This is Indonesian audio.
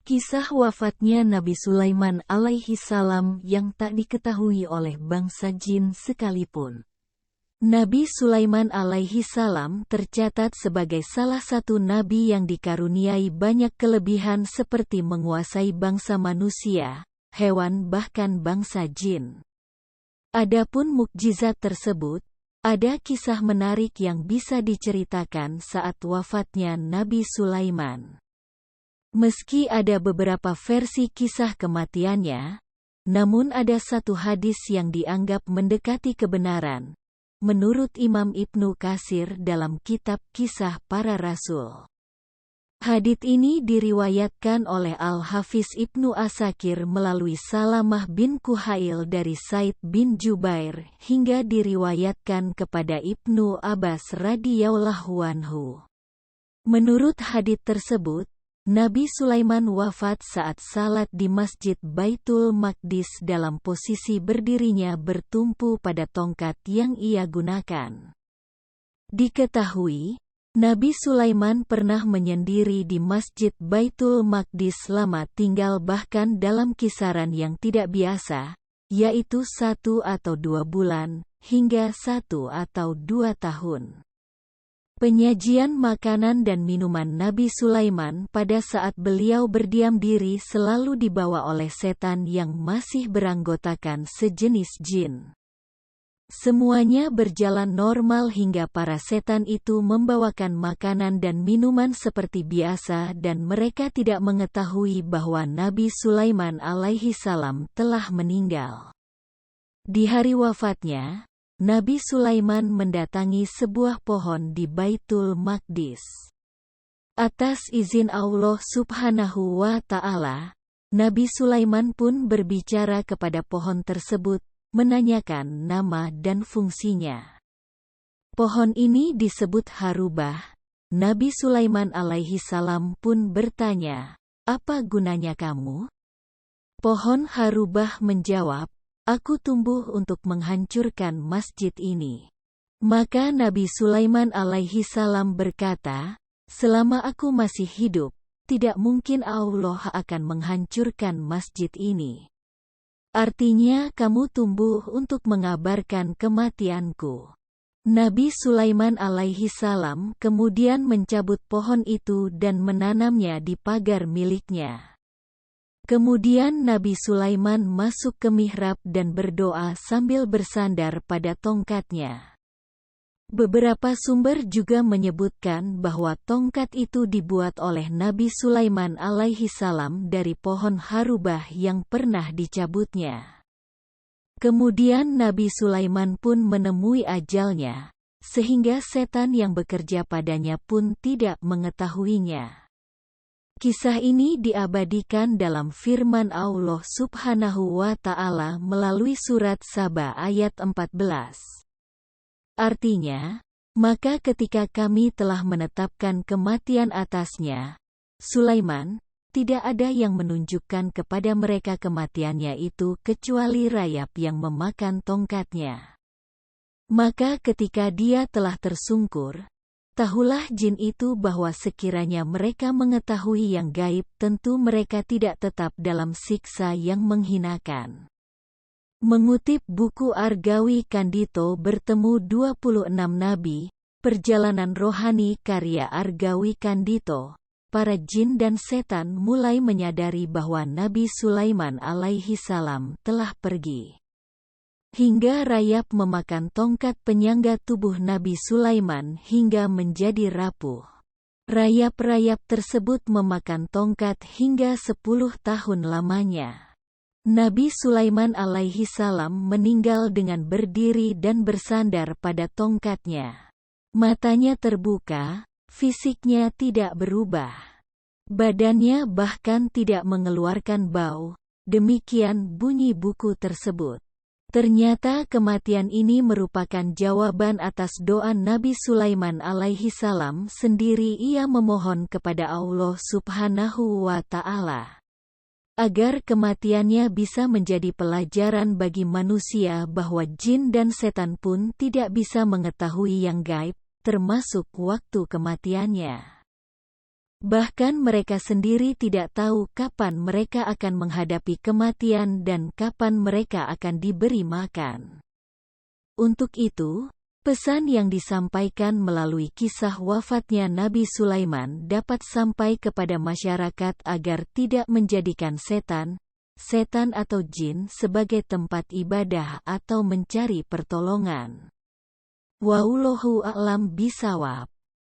Kisah wafatnya Nabi Sulaiman alaihi salam yang tak diketahui oleh bangsa jin sekalipun. Nabi Sulaiman alaihi salam tercatat sebagai salah satu nabi yang dikaruniai banyak kelebihan seperti menguasai bangsa manusia, hewan bahkan bangsa jin. Adapun mukjizat tersebut, ada kisah menarik yang bisa diceritakan saat wafatnya Nabi Sulaiman. Meski ada beberapa versi kisah kematiannya, namun ada satu hadis yang dianggap mendekati kebenaran, menurut Imam Ibnu Katsir dalam kitab Kisah Para Rasul. Hadits ini diriwayatkan oleh Al-Hafiz Ibnu Asakir melalui Salamah bin Kuhail dari Said bin Jubair hingga diriwayatkan kepada Ibnu Abbas radhiyallahu anhu. Menurut hadits tersebut, Nabi Sulaiman wafat saat salat di Masjid Baitul Maqdis dalam posisi berdirinya bertumpu pada tongkat yang ia gunakan. Diketahui, Nabi Sulaiman pernah menyendiri di Masjid Baitul Maqdis lama tinggal bahkan dalam kisaran yang tidak biasa, yaitu 1 atau 2 bulan, hingga 1 atau 2 tahun. Penyajian makanan dan minuman Nabi Sulaiman pada saat beliau berdiam diri selalu dibawa oleh setan yang masih beranggotakan sejenis jin. Semuanya berjalan normal hingga para setan itu membawakan makanan dan minuman seperti biasa dan mereka tidak mengetahui bahwa Nabi Sulaiman alaihi salam telah meninggal. Di hari wafatnya, Nabi Sulaiman mendatangi sebuah pohon di Baitul Maqdis. Atas izin Allah Subhanahu wa Ta'ala, Nabi Sulaiman pun berbicara kepada pohon tersebut, menanyakan nama dan fungsinya. Pohon ini disebut Harubah. Nabi Sulaiman alaihi salam pun bertanya, "Apa gunanya kamu?" Pohon Harubah menjawab, "Aku tumbuh untuk menghancurkan masjid ini." Maka Nabi Sulaiman alaihi salam berkata, "Selama aku masih hidup, tidak mungkin Allah akan menghancurkan masjid ini. Artinya kamu tumbuh untuk mengabarkan kematianku." Nabi Sulaiman alaihi salam kemudian mencabut pohon itu dan menanamnya di pagar miliknya. Kemudian Nabi Sulaiman masuk ke mihrab dan berdoa sambil bersandar pada tongkatnya. Beberapa sumber juga menyebutkan bahwa tongkat itu dibuat oleh Nabi Sulaiman alaihi salam dari pohon Harubah yang pernah dicabutnya. Kemudian Nabi Sulaiman pun menemui ajalnya, sehingga setan yang bekerja padanya pun tidak mengetahuinya. Kisah ini diabadikan dalam firman Allah Subhanahu wa Ta'ala melalui surat Saba ayat 14. Artinya, maka ketika kami telah menetapkan kematian atasnya, Sulaiman, tidak ada yang menunjukkan kepada mereka kematiannya itu kecuali rayap yang memakan tongkatnya. Maka ketika dia telah tersungkur, tahulah jin itu bahwa sekiranya mereka mengetahui yang gaib tentu mereka tidak tetap dalam siksa yang menghinakan. Mengutip buku Argawi Kandito bertemu 26 Nabi, Perjalanan Rohani karya Argawi Kandito, para jin dan setan mulai menyadari bahwa Nabi Sulaiman alaihi salam telah pergi. Hingga rayap memakan tongkat penyangga tubuh Nabi Sulaiman hingga menjadi rapuh. Rayap-rayap tersebut memakan tongkat hingga 10 tahun lamanya. Nabi Sulaiman alaihi salam meninggal dengan berdiri dan bersandar pada tongkatnya. Matanya terbuka, fisiknya tidak berubah. Badannya bahkan tidak mengeluarkan bau, demikian bunyi buku tersebut. Ternyata kematian ini merupakan jawaban atas doa Nabi Sulaiman alaihi salam sendiri. Ia memohon kepada Allah Subhanahu wa Ta'ala agar kematiannya bisa menjadi pelajaran bagi manusia bahwa jin dan setan pun tidak bisa mengetahui yang gaib, termasuk waktu kematiannya. Bahkan mereka sendiri tidak tahu kapan mereka akan menghadapi kematian dan kapan mereka akan diberi makan. Untuk itu, pesan yang disampaikan melalui kisah wafatnya Nabi Sulaiman dapat sampai kepada masyarakat agar tidak menjadikan setan atau jin sebagai tempat ibadah atau mencari pertolongan. Wallahu a'lam bishawab.